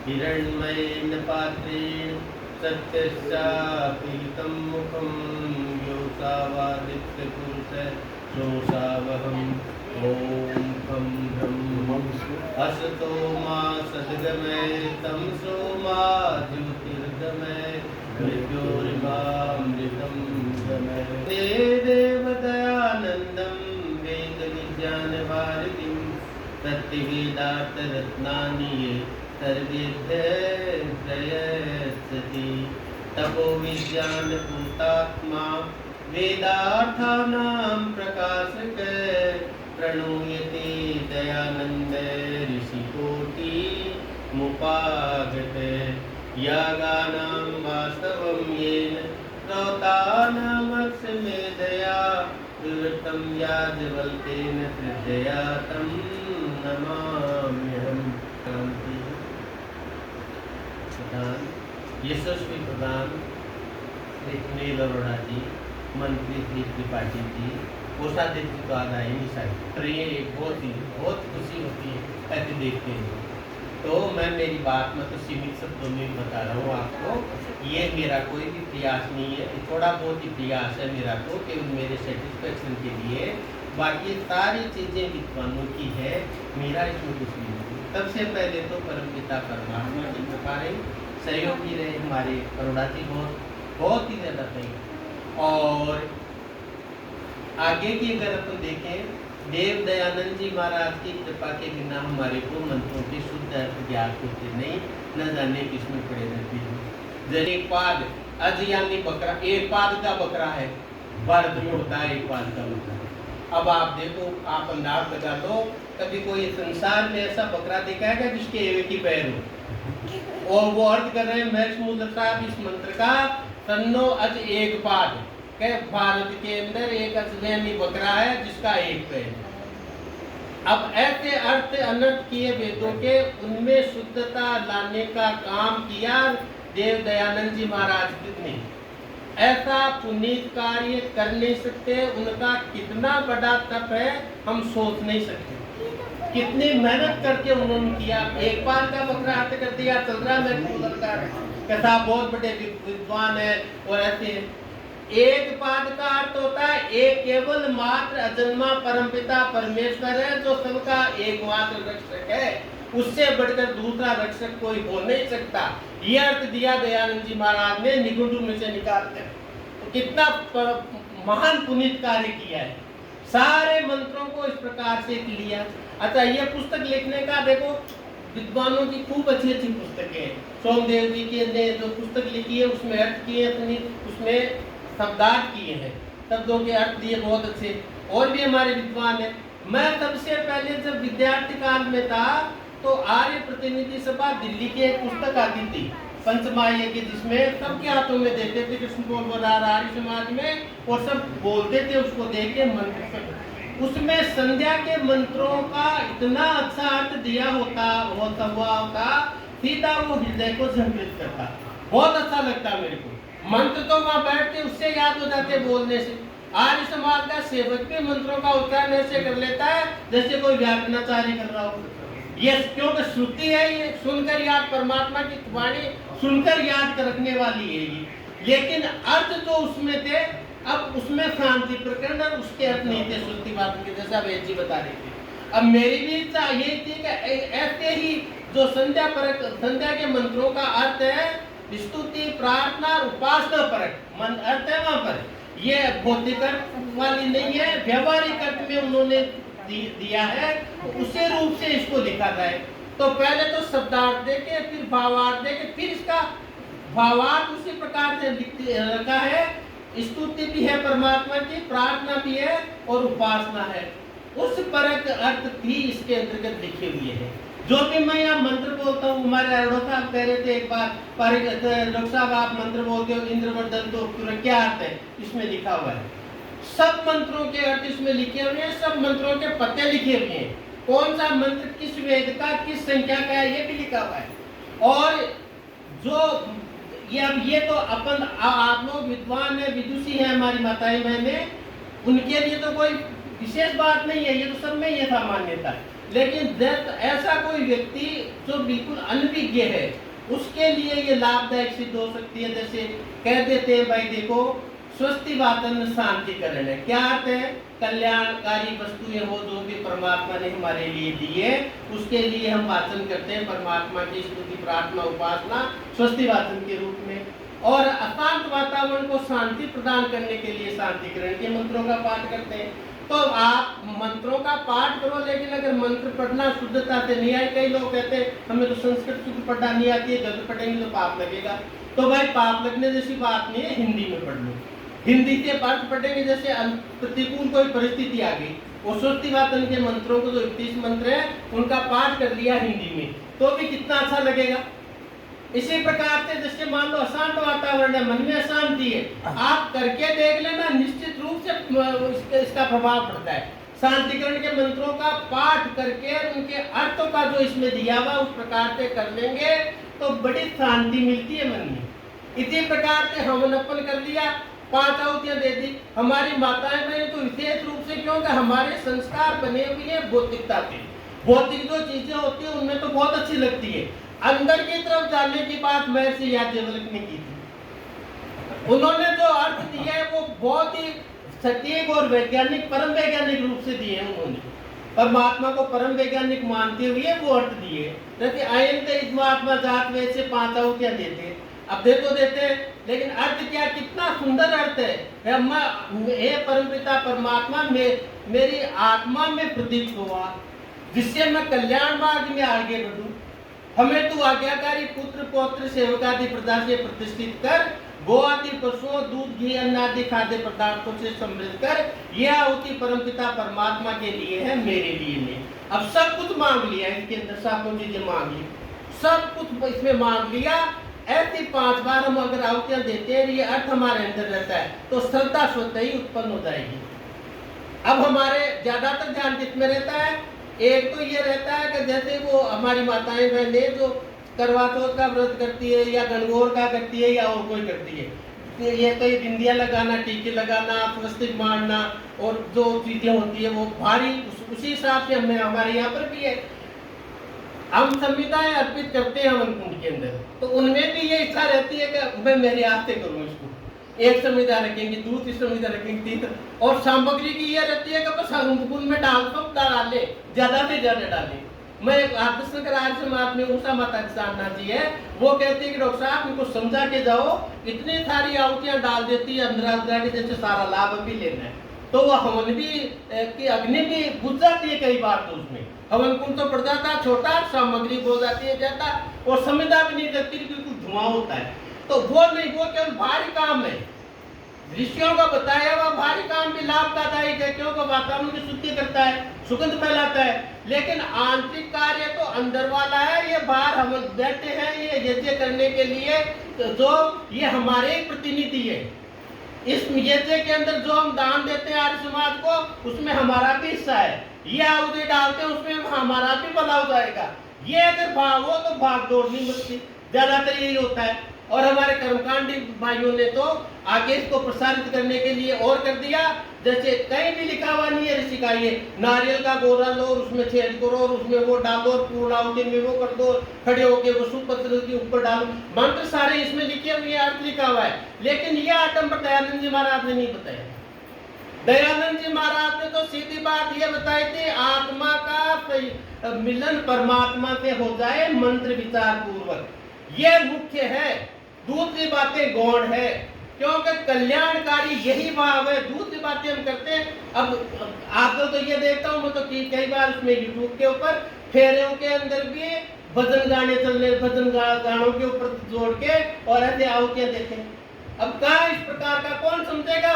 हिरण्मयेन पात्रेण सत्यस्यापीतं मुखं योऽसावादित्यपुरुषः सोऽसावहम्। ॐ खं ब्रह्मं असतो मा सद्गमय तमसो मा ज्योतिर्गमय मृत्योर्मामृतं गमय। देवदयानन्दं वेदविज्ञानभारतीं सत्यवेदार्थरत्नानि सर्वेभ्यः तपोविज्ञानभूतात्मा वेदार्थानां प्रकाशक प्रणूयते दयानन्द ऋषिकोटि मुपागत। यागानां वास्तवं येन श्रोतानामक्षमेधया विवृतं याज्ञवल्क्येन श्रद्धया तं नमाम्यहम्। प्रधान यशस्वी प्रधान सुनील अरोड़ा जी, मंत्री श्री त्रिपाठी जी, कोषाध्यक्ष तो आज आए नहीं शायद, पर ये बहुत खुशी होती है ऐसे देखते हैं। तो मैं मेरी बात में तो सीमित शब्दों में बता रहा हूँ आपको। ये मेरा कोई भी प्रयास नहीं है, थोड़ा बहुत ही प्रयास है मेरा तो केवल मेरे सेटिस्फेक्शन के लिए। बाकी सारी चीज़ें विद्वानों की है, मेरा इसमें कुछ नहीं है। सबसे पहले तो परमपिता परमात्मा की कृपा रही, सहयोगी रहे हमारे अरोड़ा जी, बहुत ही ज़्यादा सही। और आगे की अगर अपन देखें, देव दयानंद जी महाराज की कृपा के बिना हमारे को मंत्रों के शुद्ध अर्थ ज्ञात होते नहीं, न जाने किसमें पड़े रहते हैं। जैसे एक पाद अज यानी बकरा, एक पाद का बकरा है, भारत में होता है एक पाद का बकरा। अब आप देखो, आप अंदाज लगा दो, कभी कोई संसार में ऐसा बकरा देखा है क्या जिसके एक ही पैर हो? और वो अर्थ कर रहे हैं महर्षि मूलक साहब इस मंत्र का, तन्नो अज एक पाद के भारत के अंदर एक अजनैनी बकरा है जिसका एक पैर। अब ऐसे अर्थ अनर्थ किए वेदों के, उनमें शुद्धता लाने का काम किया देव दयानंद जी महाराज ने। ऐसा पुनीत कार्य कर नहीं सकते, उनका कितना बड़ा तप है हम सोच नहीं सकते। कितनी मेहनत करके उन्होंने किया, एक बार का बकरा हाथ कर दिया, चल रहा मैं कैसा बहुत बड़े विद्वान है। और ऐसे एक पाद का अर्थ होता है एक केवल मात्र अजन्मा परमपिता परमेश्वर है जो सबका एकमात्र रक्षक है, उससे बढ़कर दूसरा रक्षक कोई हो नहीं सकता। यह अर्थ दिया दयानंद जी महाराज ने निगुंडू में से निकालते। तो कितना महान पुनीत कार्य किया है, सारे मंत्रों को इस प्रकार से लिया। अच्छा, ये पुस्तक लिखने का देखो, विद्वानों की खूब अच्छी अच्छी पुस्तकें हैं। सोमदेव जी के ने जो पुस्तक लिखी है उसमें अर्थ किए, उसमें शब्दार्थ किए हैं, शब्दों के अर्थ दिए बहुत अच्छे। और भी हमारे विद्वान हैं। मैं सबसे पहले जब विद्यार्थी काल में था तो आर्य प्रतिनिधि सभा दिल्ली की एक पुस्तक आती थी पंचमाह्य की, जिसमें सबके हाथों में देते थे कृष्ण बोल आर्य समाज में, और सब बोलते थे उसको देख के मंत्र। उसमें संध्या के मंत्रों का इतना अच्छा अर्थ दिया होता सीधा वो हृदय को संतुलित करता, बहुत अच्छा लगता मेरे को। मंत्र तो वहाँ बैठते उससे याद हो जाते बोलने से। आर्य समाज का सेवक भी मंत्रों का उच्चारण ऐसे कर लेता है जैसे कोई व्याकरणाचार्य कर रहा हो। ये क्योंकि श्रुति है, ये सुनकर याद, परमात्मा की वाणी सुनकर याद रखने वाली है ये। लेकिन अर्थ जो उसमें थे, अब उसमें शांति प्रकरण और उसके अर्थ नहीं थे श्रुति बात के, जैसा वेद जी बता रहे थे। अब मेरी भी इच्छा ये थी कि ऐसे ही जो संध्या के मंत्रों का अर्थ है स्तुति, प्रार्थना, उपासना परक अर्थ है वहाँ पर, ये भौतिक अर्थ वाली नहीं है, व्यवहारिक अर्थ में उन्होंने दिया है, तो उसी रूप से इसको लिखा जाए। तो पहले तो शब्दार्थ देके, फिर भावार्थ देके, फिर इसका भावार्थ उसी प्रकार से रखा है। स्तुति भी है परमात्मा की, प्रार्थना भी है और उपासना है। उस परक अर्थ भी इसके अंतर्गत लिखे हुए हैं। जो भी मैं यहाँ मंत्र बोलता हूँ, हमारे अरोड़ा साहब कह रहे थे एक बार, डॉक्टर साहब आप मंत्र बोलते हो इंद्रवर्धन तो क्या अर्थ है, इसमें लिखा हुआ है। सब मंत्रों के अर्थ इसमें लिखे हुए हैं, सब मंत्रों के पते लिखे हुए हैं, कौन सा मंत्र किस वेद का किस संख्या का है ये भी लिखा हुआ है। और जो ये तो अपन आप लोग विद्वान है, विदुषी है, हमारी माताएं बहनें, उनके लिए तो कोई विशेष बात नहीं है, ये तो सब में ये सामान्यता है। लेकिन ऐसा कोई व्यक्ति जो बिल्कुल अनभिज्ञ है उसके लिए ये लाभदायक सिद्ध हो सकती है। जैसे कह देते हैं भाई देखो स्वस्ति वाचन शांतिकरण है, क्या अर्थ है? कल्याणकारी वस्तुएं हो जो भी परमात्मा ने हमारे लिए दी है उसके लिए हम वाचन करते हैं, परमात्मा की स्तुति प्रार्थना उपासना स्वस्ति वाचन के रूप में। और अशांत वातावरण को शांति प्रदान करने के लिए शांतिकरण के मंत्रों का पाठ करते हैं। तो आप मंत्रों का पाठ करो, लेकिन अगर मंत्र पढ़ना शुद्धता से नहीं आए, कई लोग कहते हैं हमें तो संस्कृत शुद्ध पढ़ना नहीं आती है, जब पढ़ेंगे तो पाप लगेगा। तो भाई पाप लगने जैसी बात नहीं है, हिंदी में पढ़ लो। हिंदी के पाठ पढ़ेंगे, जैसे प्रतिकूल कोई परिस्थिति आ गई, वो स्वस्ति वाचन के मंत्रों को जो 31 मंत्र है उनका पाठ कर लिया हिंदी में, तो भी कितना अच्छा लगेगा। इसी प्रकार से जैसे मान लो अशांत वातावरण है, मन में अशांति है, आप करके देख लेना, निश्चित रूप से इसका प्रभाव पड़ता है। शांतिकरण के मंत्रों का पाठ करके उनके अर्थों का जो इसमें दिया हुआ उस प्रकार से कर लेंगे तो बड़ी शांति मिलती है मन में। इसी प्रकार से हवन अपन कर लिया, 5 आहुतियां दे दी। हमारी माताएं बहनें तो विशेष रूप से, क्योंकि हमारे संस्कार बने हुए हैं भौतिकता के, भौतिक जो चीजें होती है उनमें तो बहुत अच्छी लगती है, अंदर की तरफ जाने की बात महर्षि याज्ञवल्क्य ने की थी। उन्होंने जो अर्थ दिया है वो बहुत ही सटीक और वैज्ञानिक, परम वैज्ञानिक रूप से दिए हैं। उन्होंने परमात्मा को परम वैज्ञानिक मानते हुए वो अर्थ दिए। जैसे अयंत इदमात्मा जात वेद से 5 आहुतियां देते, अब दे तो देते, लेकिन अर्थ क्या, कितना सुंदर अर्थ है। हे परमपिता परमात्मा मेरी आत्मा में प्रदीप्त हुआ, जिससे मैं कल्याण मार्ग में आगे बढ़ूं। हमें तू आज्ञाकारी पुत्र पौत्र सेवकादि प्रजा से प्रतिष्ठित कर, गो आदि पशुओं दूध घी अन्न आदि खाद्य पदार्थों से समृद्ध कर। यह आहुति परमपिता परमात्मा के लिए है, मेरे लिए नहीं। अब सब कुछ मांग लिया, इसके अंदर सातों चीजें मांग ली, सब कुछ इसमें मांग लिया। ऐसी 5 बार हम अगर आहुतियां देते हैं, ये अर्थ हमारे अंदर रहता है तो श्रद्धा स्वतः ही उत्पन्न हो जाएगी। अब हमारे ज्यादातर ध्यान किसमें रहता है? एक तो ये रहता है कि जैसे वो हमारी माताएं बहनें जो करवा चौथ का व्रत करती है या गणगौर का करती है या और कोई करती है, ये तो ये बिंदिया लगाना, टीके लगाना, स्वस्तिक मारना और जो चीजें होती है वो भारी, उसी हिसाब से हमें हमारे यहाँ पर भी है। हम संविधाएं अर्पित करते हैं हवन कुंड के अंदर, तो उनमें भी ये इच्छा रहती है कि मैं मेरे हाथ से करूँ इसको। एक संविधा रखेंगे, दूसरी संविधा रखेंगे, तीसरा, और सामग्री की ये रहती है कि बस कुंड में डाले, ज्यादा से ज्यादा डालें। मैं आर्य समाज में उषा माता किसान जी है, वो कहते हैं कि डॉक्टर साहब इनको समझा के जाओ, इतनी सारी आहुतियां डाल देती है अंदर के, जैसे सारा लाभ भी लेना है, तो वह हवन भी की अग्नि भी बुझ जाती है कई बार। तो उसमें हवन कुंड तो पड़ जाता है छोटा, सामग्री हो जाती है ज्यादा, और संविधा भी नहीं लगती, बिल्कुल धुआं होता है। तो वो नहीं, वो केवल भारी काम है, ऋषियों का बताया हुआ भारी काम भी लाभदायक है, क्योंकि वातावरण की शुद्धि करता है, सुगंध फैलाता है। लेकिन आंतरिक कार्य तो अंदर वाला है, ये बाहर हम बैठे हैं ये यज्ञ करने के लिए, जो ये हमारे प्रतिनिधि है। इस यज्ञ के अंदर जो हम दान देते हैं आर्य समाज को, उसमें हमारा भी हिस्सा है। ये आहुति डालते हैं उसमें हमारा भी भला हो जाएगा। ये अगर भाव हो तो भाग दौड़ नहीं बचती, ज्यादातर यही होता है। और हमारे कर्मकांडी भाइयों ने तो आगे इसको प्रसारित करने के लिए और कर दिया, जैसे कहीं भी लिखा हुआ नहीं है ऋषि का, ये नारियल का गोरा लो और उसमें छेद करो और उसमें वो डालो और पूर्णाहुति में वो कर दो, खड़े होके वसु पत्र के ऊपर डालो, मंत्र सारे इसमें लिखे हुए, अर्थ लिखा हुआ है। लेकिन ये आटम पर दयानंद जी महाराज ने नहीं बताया। दयानंद जी महाराज ने तो सीधी बात ये बताई थी, आत्मा का मिलन परमात्मा से हो जाए मंत्र विचार पूर्वक, ये मुख्य है। दूसरी बातें गौण है, क्योंकि कल्याणकारी यही भाव है। दूसरी बातें हम करते हैं, अब आजकल तो ये देखता हूँ मैं तो कई बार उसमें यूट्यूब के ऊपर फेरों के अंदर भी भजन गाने चल रहे, भजन गानों के ऊपर जोड़ के और ऐसे आहुतियां देते हैं। अब कहा इस प्रकार का कौन समझेगा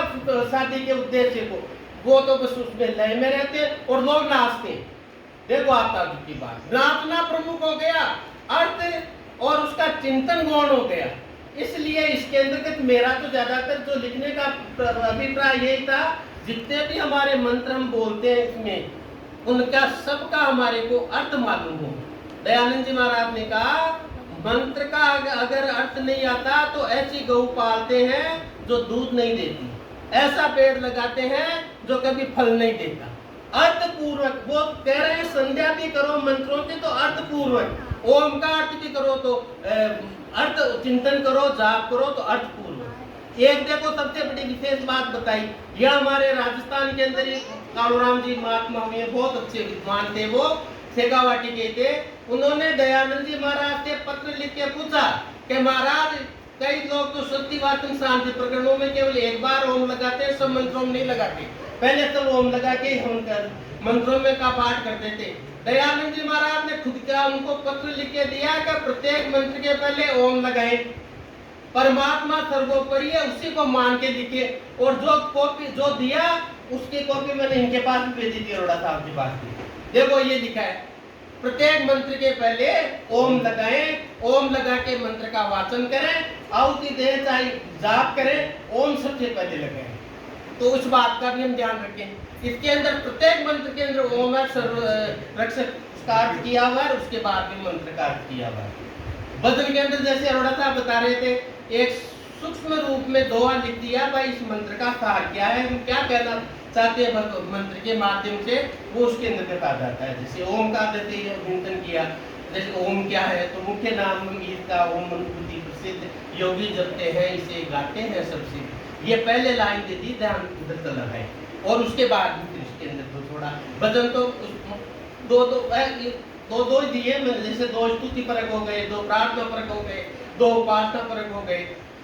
शादी के उद्देश्य को, वो तो बस उसमें लय में रहते हैं और लोग नाचते। देखो आपका की बात, नाचना प्रमुख हो गया, अर्थ और उसका चिंतन गौण हो गया। इसलिए इसके अंतर्गत मेरा तो ज्यादातर जो लिखने का अभिप्राय यही था, जितने भी हमारे मंत्र हम बोलते हैं इसमें, उनका सबका हमारे को अर्थ मालूम हो। दयानंद जी महाराज ने कहा, मंत्र का अगर अर्थ नहीं आता तो ऐसी गऊ पालते हैं जो दूध नहीं देती, ऐसा पेड़ लगाते हैं जो कभी फल नहीं देता। अर्थपूर्वक वो कह रहे हैं, संध्या भी करो मंत्रों की तो अर्थपूर्वक, ओम का अर्थ भी करो तो अर्थ चिंतन करो, जाप करो तो अर्थपूर्वक। एक देखो सबसे बड़ी विशेष बात बताई, यह हमारे राजस्थान के अंदर कालूराम जी महात्मा हुए, बहुत अच्छे विद्वान थे, वो शेखावाटी के थे। उन्होंने दयानंद जी महाराज से पत्र लिख के पूछा कि महाराज कई लोग तो सत्यवाचन शांति प्रकरणों में केवल एक बार ओम लगाते हैं, सब मंत्रों में नहीं लगाते, पहले सब ओम लगा के हम मंत्रों में का पाठ करते थे। दयानंद जी महाराज ने खुद का उनको पत्र लिख के दिया कि प्रत्येक मंत्र के पहले ओम लगाएं, परमात्मा सर्वोपरि है, उसी को मान के लिखे। और जो कॉपी जो दिया उसकी कॉपी मैंने इनके पास भी भेजी थी, अरोड़ा साहब के पास भी। देखो ये लिखा है, प्रत्येक मंत्र के पहले ओम लगाएं, ओम लगा के मंत्र का वाचन करें, आहुति दें चाहे जाप करें, ओम सबसे पहले लगाएं। तो उस बात का भी हम ध्यान रखें। इसके अंदर प्रत्येक मंत्र के अंदर ओम सर्व रक्षक का अर्थ किया हुआ है, उसके बाद भी मंत्र का अर्थ किया हुआ है। भजन के अंदर जैसे अरोड़ा साहब बता रहे थे, एक सूक्ष्म रूप में दोहा लिख दिया भाई, इस मंत्र का सार क्या है, हम क्या कहना चाहते हैं मंत्र के माध्यम से, वो उसके अंदर बता जाता है। जैसे ओम का जैसे चिंतन किया, जैसे ओम क्या है तो मुख्य नाम इसका ओम अनुभूति प्रसिद्ध, योगी जपते हैं इसे गाते हैं सबसे, ये पहले लाइन दे दी, ध्यान उधर चला है। और उसके बाद इसके अंदर तो थोड़ा भजन तो दो ही दिए मैंने, जैसे दो स्तुति परक हो गए, दो प्रार्थना परक हो गए, दो उपासना परक हो गए,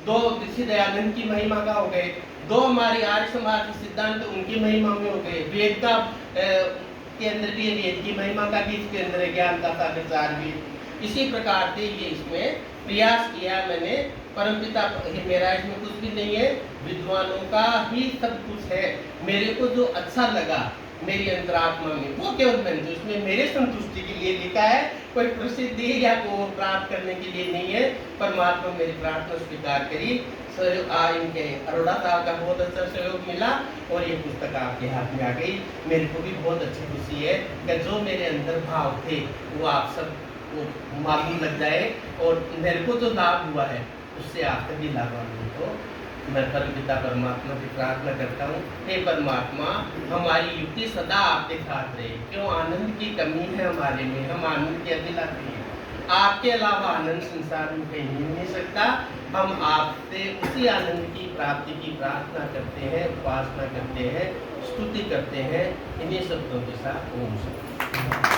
दो ऋषि दयानंद की महिमा का हो गए, दो हमारी आर्य समाज के सिद्धांत उनकी महिमा में हो गए, वेद का के अंदर भी वेद की महिमा का भी इसके अंदर है, ज्ञान का सागर चार वेद। इसी प्रकार से ये इसमें प्रयास किया मैंने, परमपिता मेरा इसमें कुछ भी नहीं है, विद्वानों का ही सब कुछ है। मेरे को जो अच्छा लगा मेरी अंतरात्मा में वो केवल मैंने उसमें मेरे संतुष्टि के लिए लिखा है, कोई प्रसिद्धि या को प्राप्त करने के लिए नहीं है। परमात्मा मेरी प्रार्थना स्वीकार करी, इनके अरोड़ा साहब का बहुत अच्छा सहयोग मिला और ये पुस्तक आपके हाथ में आ गई। मेरे को भी बहुत अच्छी खुशी है कि जो मेरे अंदर भाव थे वो आप सब को मालूम लग जाए, और मेरे को जो लाभ हुआ है उससे आप सभी लाभान्वित हो। मैं परमपिता परमात्मा से प्रार्थना करता हूँ, हे परमात्मा हमारी युक्ति सदा आपके साथ रहे, क्यों आनंद की कमी है हमारे में, हम आनंद के अभिलाषी हैं, आपके अलावा आनंद संसार में कहीं मिल नहीं सकता। हम आपसे उसी आनंद की प्राप्ति की प्रार्थना करते हैं, उपासना करते हैं, स्तुति करते हैं। इन्हीं शब्दों के साथ ओम शांति।